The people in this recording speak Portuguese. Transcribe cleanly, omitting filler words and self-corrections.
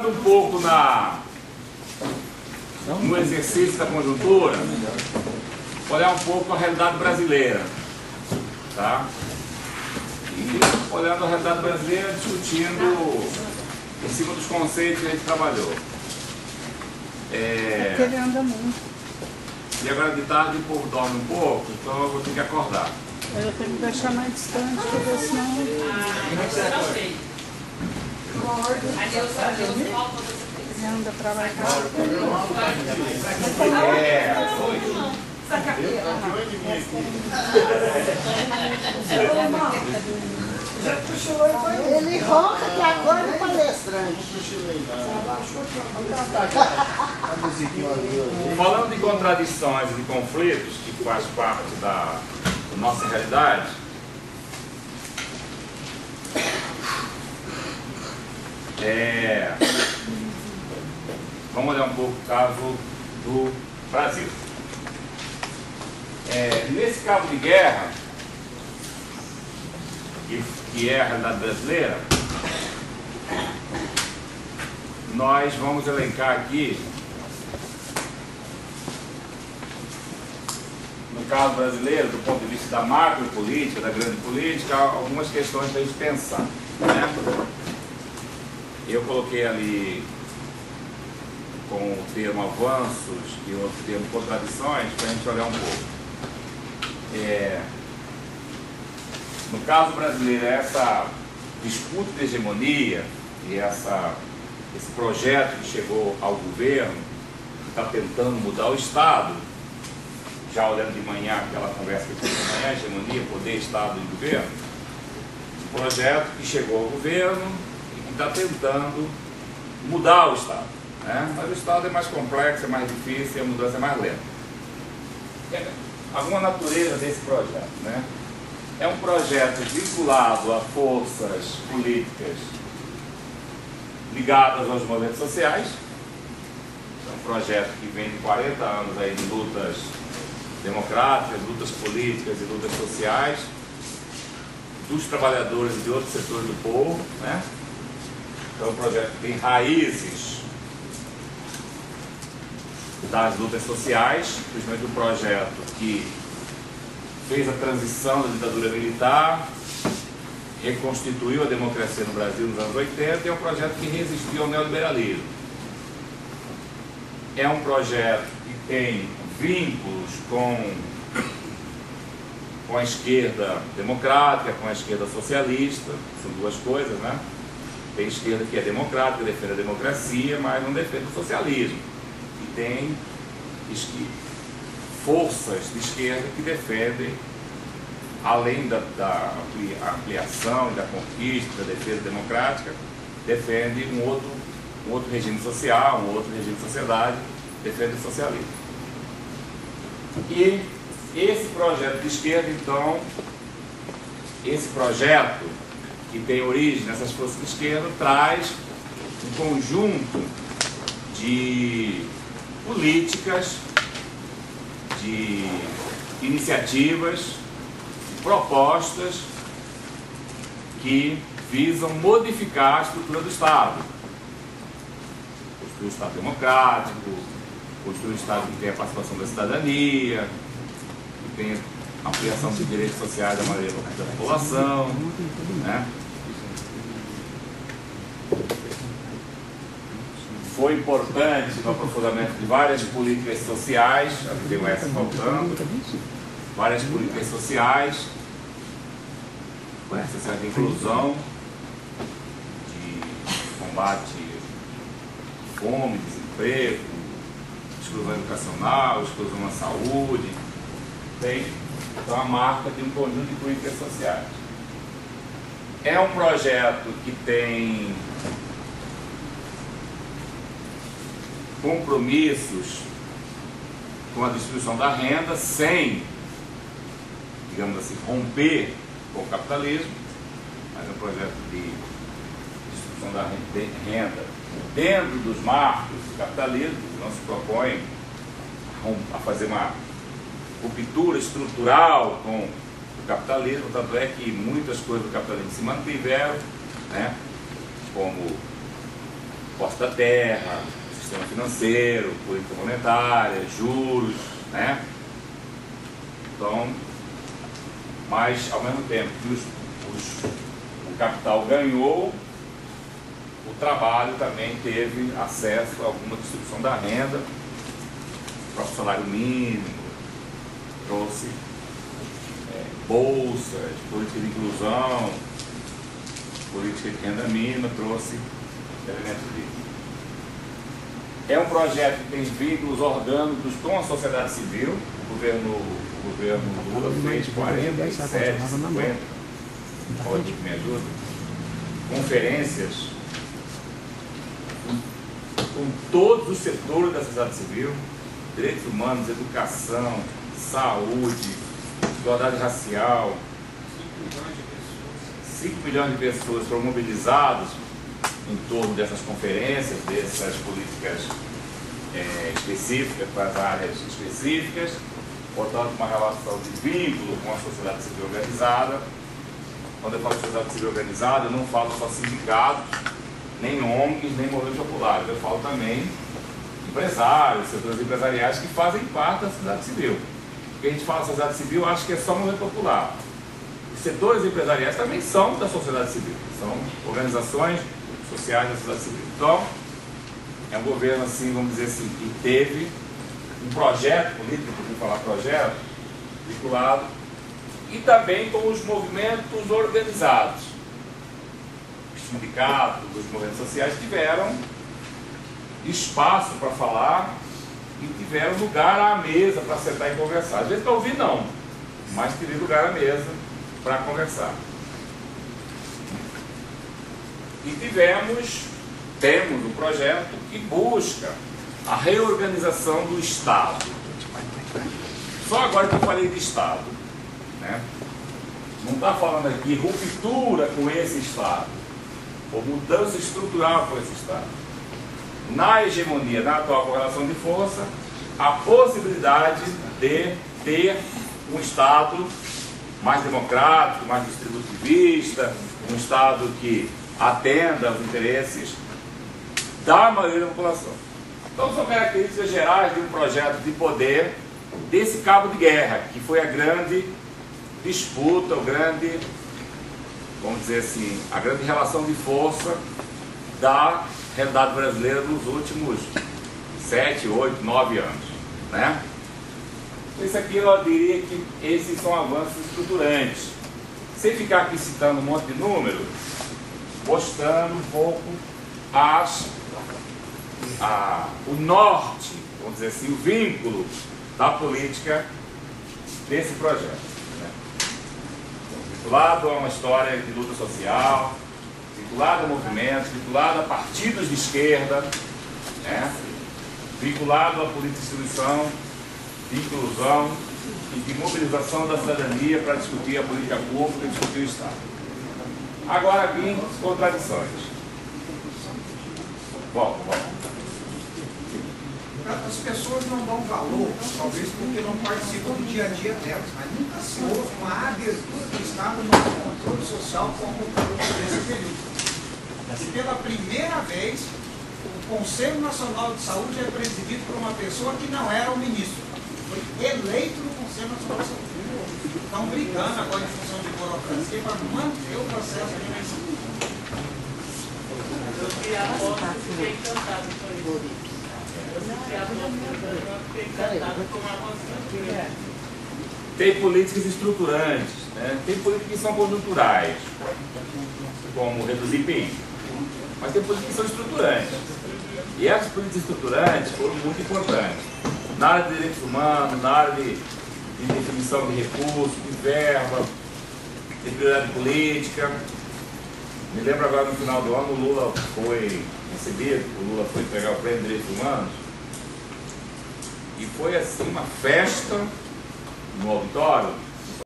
Um pouco no exercício da conjuntura, olhar um pouco a realidade brasileira, tá? E olhando a realidade brasileira, discutindo em cima dos conceitos que a gente trabalhou. Porque ele anda muito. E agora de tarde o povo dorme um pouco, então eu vou ter que acordar. Eu tenho que deixar mais distante, porque senão... Ele anda pra lá e pra lá. Ele ronca que agora é palestrante. Falando de contradições e de conflitos, que faz parte da nossa realidade, vamos olhar um pouco o caso do Brasil. Nesse cabo de guerra, que é a realidade brasileira, nós vamos elencar aqui, no caso brasileiro, do ponto de vista da macropolítica, da grande política, algumas questões para a gente pensar, né? Eu coloquei ali com o termo avanços e outro termo contradições para a gente olhar um pouco. No caso brasileiro, essa disputa de hegemonia e esse projeto que chegou ao governo, que está tentando mudar o Estado, já olhando de manhã aquela conversa que teve de manhã, hegemonia, poder, Estado e governo, um projeto que chegou ao governo e que está tentando mudar o Estado, né? Mas o Estado é mais complexo, é mais difícil e a mudança é mais lenta. Alguma natureza desse projeto, né? É um projeto vinculado a forças políticas ligadas aos movimentos sociais. É um projeto que vem de 40 anos aí de lutas democráticas, lutas políticas e lutas sociais dos trabalhadores e de outros setores do povo, né? É um projeto que tem raízes das lutas sociais, principalmente um projeto que fez a transição da ditadura militar, reconstituiu a democracia no Brasil nos anos 80, e é um projeto que resistiu ao neoliberalismo. É um projeto que tem vínculos com a esquerda democrática, com a esquerda socialista, são duas coisas, né? Tem esquerda que é democrática, defende a democracia, mas não defende o socialismo. E tem forças de esquerda que defendem, além da ampliação e da conquista, da defesa democrática, defende um outro regime social, um outro regime de sociedade, defende o socialismo. E esse projeto de esquerda, então, esse projeto que tem origem nessas forças de esquerda, traz um conjunto de políticas, de iniciativas, de propostas que visam modificar a estrutura do Estado. Construir um Estado democrático, construir um Estado que tenha a participação da cidadania, que tenha ampliação dos direitos sociais da maioria da população, né? Foi importante no aprofundamento de várias políticas sociais, aqui tem o S faltando, várias políticas sociais, políticas sociais de inclusão, de combate à fome, desemprego, exclusão educacional, exclusão na saúde, tem então a marca de um conjunto de políticas sociais. É um projeto que tem compromissos com a distribuição da renda sem, digamos assim, romper com o capitalismo, mas é um projeto de distribuição da renda dentro dos marcos do capitalismo, que não se propõe a fazer uma ruptura estrutural com o capitalismo, tanto é que muitas coisas do capitalismo se mantiveram, né, como posse da terra, sistema financeiro, política monetária, juros, né? Então, mas ao mesmo tempo que o capital ganhou, o trabalho também teve acesso a alguma distribuição da renda, o próprio salário mínimo, trouxe bolsas, política de inclusão, política de renda mínima, trouxe elementos disso. É um projeto que tem vínculos orgânicos com a sociedade civil. O governo Lula fez 47, 50, pode me ajuda, conferências com todos os setores da sociedade civil, direitos humanos, educação, saúde, igualdade racial. 5 milhões de pessoas foram mobilizadas em torno dessas conferências, dessas políticas específicas para as áreas específicas, portanto uma relação de vínculo com a sociedade civil organizada. Quando eu falo sociedade civil organizada, eu não falo só sindicatos, nem ONGs, nem movimentos populares, eu falo também empresários, setores empresariais que fazem parte da sociedade civil. Porque a gente fala sociedade civil, acho que é só movimento popular. Os setores empresariais também são da sociedade civil, são organizações sociais da sociedade civil. Então, é um governo, assim, vamos dizer assim, que teve um projeto político, por falar projeto, vinculado, e também com os movimentos organizados. Os sindicatos, os movimentos sociais tiveram espaço para falar e tiveram lugar à mesa para sentar e conversar. Às vezes para ouvir não, mas teve lugar à mesa para conversar. E temos um projeto que busca a reorganização do Estado. Só agora que eu falei de Estado, né? Não está falando aqui ruptura com esse Estado, ou mudança estrutural com esse Estado. Na hegemonia, na atual correlação de força, a possibilidade de ter um Estado mais democrático, mais distributivista, um Estado que atenda aos interesses da maioria da população. Então são características gerais de um projeto de poder desse cabo de guerra, que foi a grande disputa, vamos dizer assim, a grande relação de força da realidade brasileira nos últimos 7, 8, 9 anos, né? Isso aqui eu diria que esses são avanços estruturantes. Sem ficar aqui citando um monte de números, mostrando um pouco o norte, vamos dizer assim, o vínculo da política desse projeto, né? Vinculado a uma história de luta social, vinculado a movimentos, vinculado a partidos de esquerda, né? Vinculado à política de instituição, de inclusão e de mobilização da cidadania para discutir a política pública e discutir o Estado. Agora vêm contradições. Bom. As pessoas não dão valor, talvez porque não participam do dia a dia delas, mas nunca se houve uma abertura do Estado no controle social como nesse período. E pela primeira vez, o Conselho Nacional de Saúde é presidido por uma pessoa que não era o ministro, foi eleito no Conselho Nacional de Saúde. Estão brigando agora em função de burocracia para manter o processo de eleição. Eu fiquei encantado com isso. Tem políticas estruturantes, né? Tem políticas que são conjunturais, como reduzir PIB, mas tem políticas que são estruturantes. E essas políticas estruturantes foram muito importantes na área de direitos humanos, na área de definição de recursos, de verba, de prioridade política. Me lembro agora no final do ano, o Lula foi recebido, o Lula foi entregar o prêmio de direitos humanos, e foi assim uma festa no auditório,